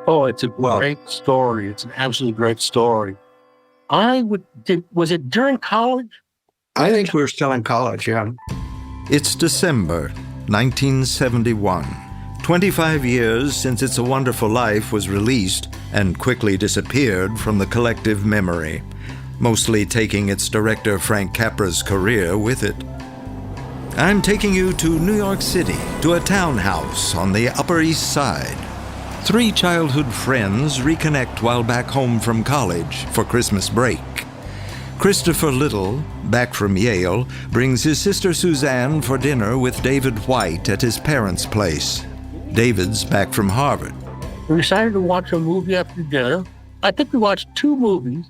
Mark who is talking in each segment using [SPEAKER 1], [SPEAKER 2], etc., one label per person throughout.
[SPEAKER 1] Oh, it's a great story. It's an absolutely great story. Was it during college?
[SPEAKER 2] I think we were still in college, yeah.
[SPEAKER 3] It's December 1971. 25 years since It's a Wonderful Life was released and quickly disappeared from the collective memory, mostly taking its director Frank Capra's career with it. I'm taking you to New York City, to a townhouse on the Upper East Side. 3 childhood friends reconnect while back home from college for Christmas break. Christopher Little, back from Yale, brings his sister Suzanne for dinner with David White at his parents' place. David's back from Harvard.
[SPEAKER 1] We decided to watch a movie after dinner. I think we watched 2 movies.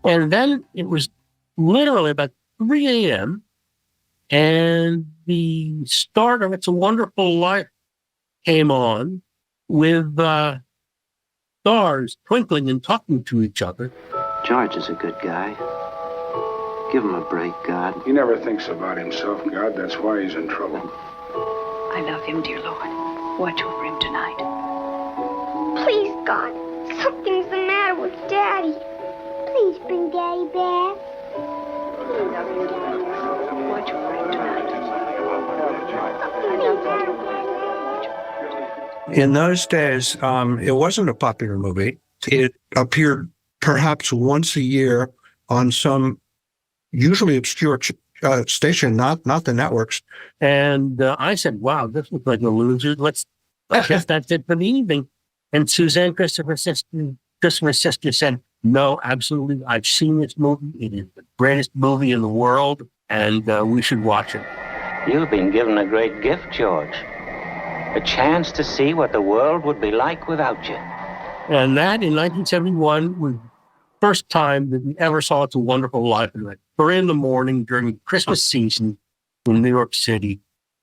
[SPEAKER 1] And then it was literally about 3 a.m. And the start of It's a Wonderful Life came on with stars twinkling and talking to each other.
[SPEAKER 4] George is a good guy. Give him a break, God.
[SPEAKER 5] He never thinks about himself, God. That's why he's in trouble.
[SPEAKER 6] I love him, dear Lord. Watch over him tonight.
[SPEAKER 7] Please, God, something's the matter with Daddy. Please bring Daddy back.
[SPEAKER 6] Watch over him tonight.
[SPEAKER 2] In those days, it wasn't a popular movie. It appeared perhaps once a year on some usually obscure station, not the networks.
[SPEAKER 1] And I said, wow, this looks like a loser. I guess that's it for the evening. And Suzanne, Christopher's sister, said, no, absolutely. I've seen this movie. It is the greatest movie in the world, and we should watch it.
[SPEAKER 4] You've been given a great gift, George. A chance to see what the world would be like without you.
[SPEAKER 1] And that, in 1971, was the first time that we ever saw It's a Wonderful Life. At 3 in the morning during Christmas season in New York City.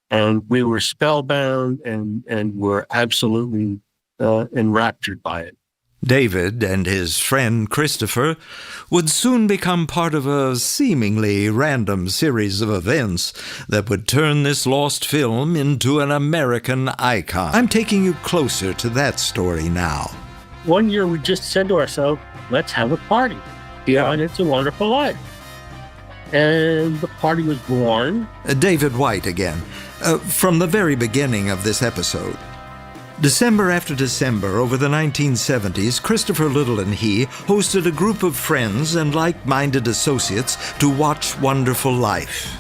[SPEAKER 1] And we were spellbound and were absolutely enraptured by it.
[SPEAKER 3] David and his friend Christopher would soon become part of a seemingly random series of events that would turn this lost film into an American icon. I'm taking you closer to that story now.
[SPEAKER 1] One year we just said to ourselves, let's have a party.
[SPEAKER 2] Yeah.
[SPEAKER 1] And It's a Wonderful Life. And the party was born.
[SPEAKER 3] David White again, from the very beginning of this episode. December after December, over the 1970s, Christopher Little and he hosted a group of friends and like-minded associates to watch Wonderful Life.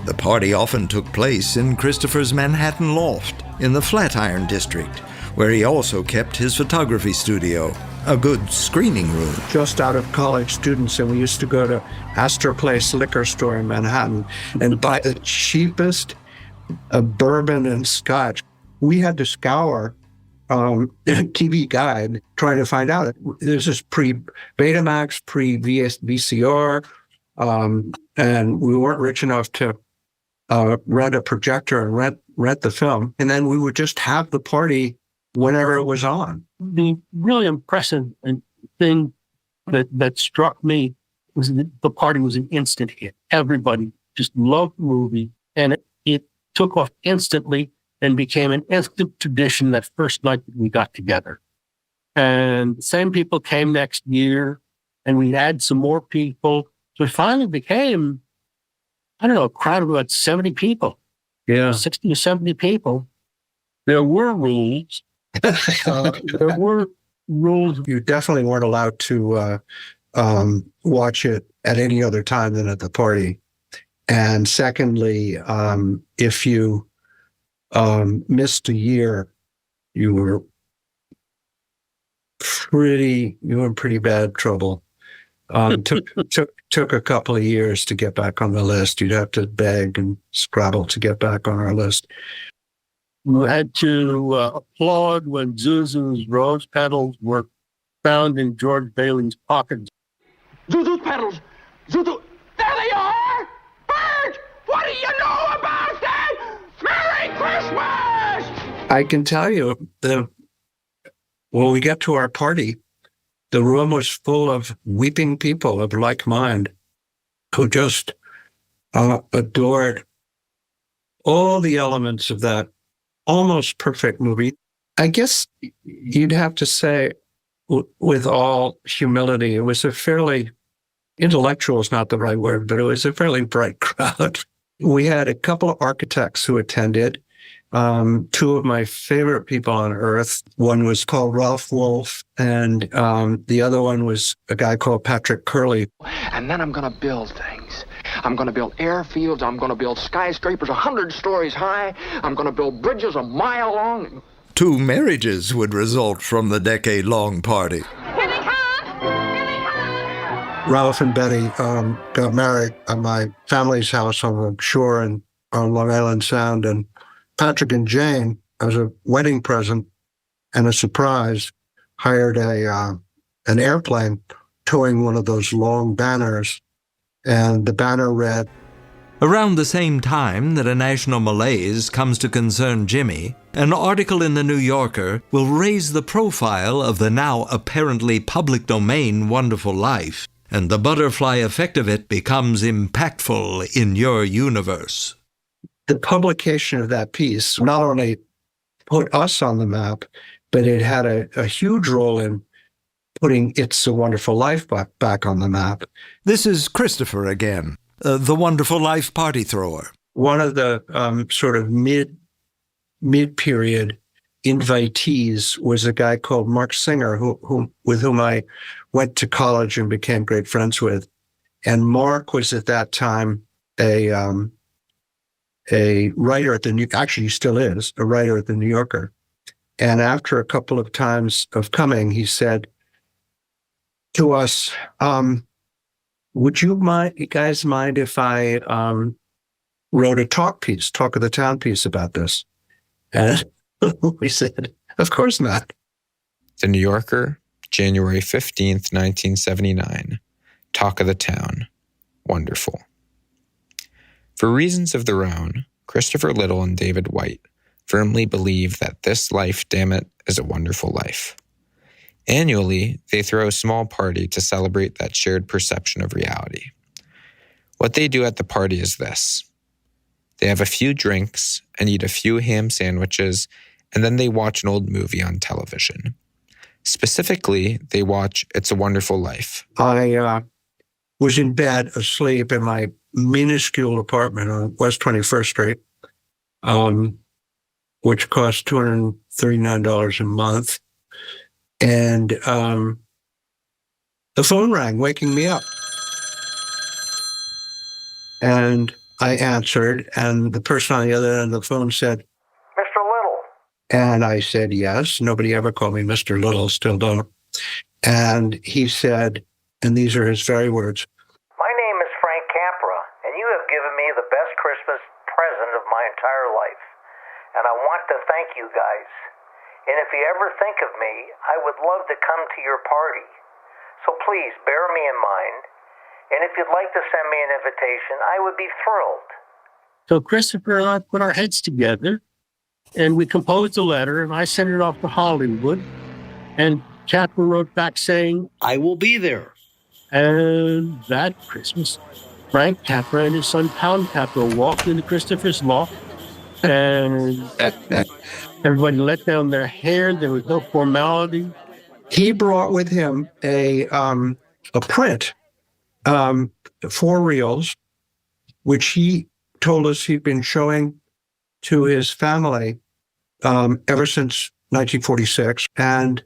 [SPEAKER 3] The party often took place in Christopher's Manhattan loft in the Flatiron District, where he also kept his photography studio, a good screening room.
[SPEAKER 2] Just out of college students, and we used to go to Astor Place liquor store in Manhattan and buy the cheapest bourbon and scotch. We had to scour TV Guide trying to find out. This is pre-Betamax, pre-VCR, and we weren't rich enough to rent a projector and rent the film. And then we would just have the party whenever it was on.
[SPEAKER 1] The really impressive thing that struck me was that the party was an instant hit. Everybody just loved the movie, and it took off instantly and became an instant tradition that first night that we got together. And the same people came next year, and we'd add some more people. So it finally became, a crowd of about 70 people.
[SPEAKER 2] Yeah.
[SPEAKER 1] 60 or 70 people. There were rules. There were rules.
[SPEAKER 2] You definitely weren't allowed to watch it at any other time than at the party. And secondly, if you missed a year, you were in pretty bad trouble. Took a couple of years to get back on the list. You'd have to beg and scrabble to get back on our list.
[SPEAKER 1] We had to applaud when Zuzu's rose petals were found in George Bailey's pocket.
[SPEAKER 8] Zuzu's petals! Zuzu! There they are! Bert! What do you know about that? Merry Christmas!
[SPEAKER 2] I can tell you, when we got to our party, the room was full of weeping people of like mind who just adored all the elements of that almost perfect movie. I guess you'd have to say, with all humility, it was a fairly, intellectual is not the right word, but it was a fairly bright crowd. We had a couple of architects who attended. Two of my favorite people on earth. One was called Ralph Wolf, and the other one was a guy called Patrick Curley.
[SPEAKER 8] And then I'm going to build things. I'm going to build airfields. I'm going to build skyscrapers 100 stories high. I'm going to build bridges a mile long.
[SPEAKER 3] 2 marriages would result from the decade-long party.
[SPEAKER 7] Here they come! Here they come!
[SPEAKER 2] Ralph and Betty got married at my family's house on the shore on Long Island Sound, and Patrick and Jane, as a wedding present and a surprise, hired an airplane towing one of those long banners, and the banner read,
[SPEAKER 3] Around the same time that a national malaise comes to concern Jimmy, an article in the New Yorker will raise the profile of the now apparently public domain Wonderful Life, and the butterfly effect of it becomes impactful in your universe.
[SPEAKER 2] The publication of that piece not only put us on the map, but it had a huge role in putting It's a Wonderful Life back on the map.
[SPEAKER 3] This is Christopher again, the Wonderful Life party thrower.
[SPEAKER 2] One of the sort of mid-period invitees was a guy called Mark Singer, with whom I went to college and became great friends with. And Mark was at that time a writer at actually he still is, a writer at the New Yorker. And after a couple of times of coming, he said to us, would you guys mind if I wrote a talk of the town piece about this? And we said, of course not.
[SPEAKER 9] The New Yorker, January 15th, 1979. Talk of the town. Wonderful. For reasons of their own, Christopher Little and David White firmly believe that this life, damn it, is a wonderful life. Annually, they throw a small party to celebrate that shared perception of reality. What they do at the party is this. They have a few drinks and eat a few ham sandwiches, and then they watch an old movie on television. Specifically, they watch It's a Wonderful Life.
[SPEAKER 2] I was in bed asleep in my minuscule apartment on West 21st Street, which cost $239 a month. And the phone rang, waking me up. And I answered, and the person on the other end of the phone said,
[SPEAKER 10] Mr. Little.
[SPEAKER 2] And I said, yes. Nobody ever called me Mr. Little, still don't. And he said, and these are his very words,
[SPEAKER 10] My name is Frank Capra, and you have given me the best Christmas present of my entire life. And I want to thank you guys. And if you ever think of me, I would love to come to your party. So please bear me in mind. And if you'd like to send me an invitation, I would be thrilled.
[SPEAKER 1] So Christopher and I put our heads together and we composed a letter, and I sent it off to Hollywood. And Capra wrote back saying, I will be there. And that Christmas, Frank Capra and his son Pound Capra walked into Christopher's loft, and everybody let down their hair. There was no formality.
[SPEAKER 2] He brought with him a print, 4 reels, which he told us he'd been showing to his family ever since 1946. And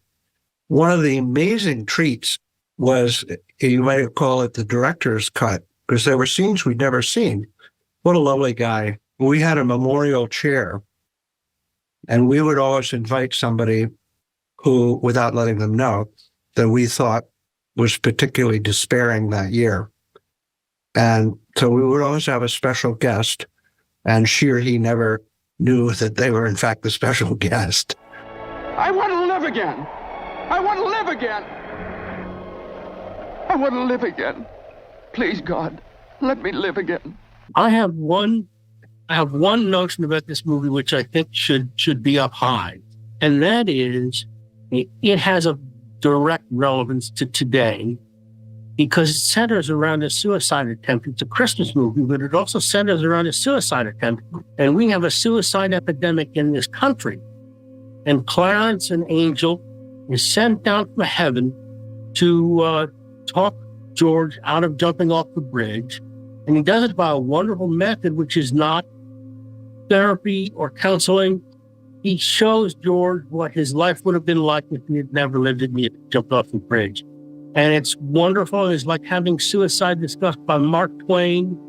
[SPEAKER 2] one of the amazing treats was, you might call it the director's cut, because there were scenes we'd never seen. What a lovely guy. We had a memorial chair, and we would always invite somebody who, without letting them know, that we thought was particularly despairing that year. And so we would always have a special guest, and she or he never knew that they were, in fact, the special guest.
[SPEAKER 8] I want to live again. I want to live again. I want to live again. Please, God, let me live again.
[SPEAKER 1] I have one notion about this movie which I think should be up high, and that is it has a direct relevance to today because it centers around a suicide attempt. It's a Christmas movie, but it also centers around a suicide attempt, and we have a suicide epidemic in this country. And Clarence, an angel, is sent down from heaven to talk George out of jumping off the bridge. And he does it by a wonderful method, which is not therapy or counseling. He shows George what his life would have been like if he had never lived it and he had jumped off the bridge. And it's wonderful. It's like having suicide discussed by Mark Twain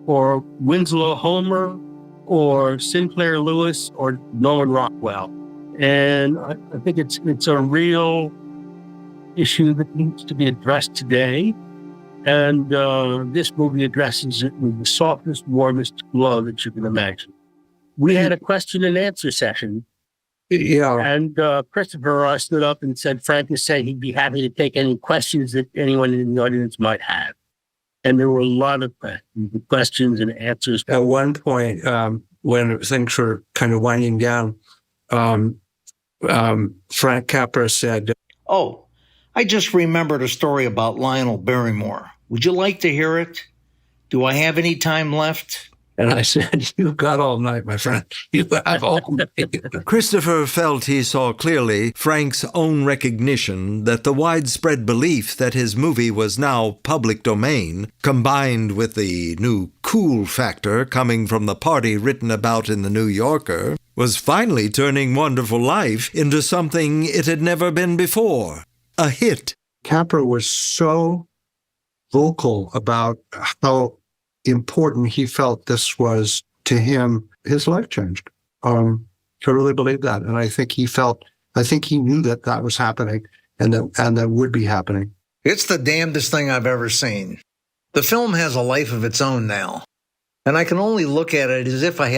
[SPEAKER 1] or Winslow Homer or Sinclair Lewis or Norman Rockwell. And I think it's a real issue that needs to be addressed today. And this movie addresses it with the softest, warmest love that you can imagine. We had a question and answer session.
[SPEAKER 2] Yeah.
[SPEAKER 1] And Christopher stood up and said, Frank has said he'd be happy to take any questions that anyone in the audience might have. And there were a lot of questions and answers.
[SPEAKER 2] At one point, when things were kind of winding down, Frank Capra said,
[SPEAKER 10] Oh, I just remembered a story about Lionel Barrymore. Would you like to hear it? Do I have any time left?
[SPEAKER 2] and I said, you've got all night, my friend. You have all night.
[SPEAKER 3] Christopher felt he saw clearly Frank's own recognition that the widespread belief that his movie was now public domain, combined with the new cool factor coming from the party written about in the New Yorker, was finally turning Wonderful Life into something it had never been before. A hit.
[SPEAKER 2] Capra was so vocal about how important he felt this was to him. His life changed. I really believe that. And I think he knew that was happening and that would be happening.
[SPEAKER 10] It's the damnedest thing I've ever seen. The film has a life of its own now, and I can only look at it as if I had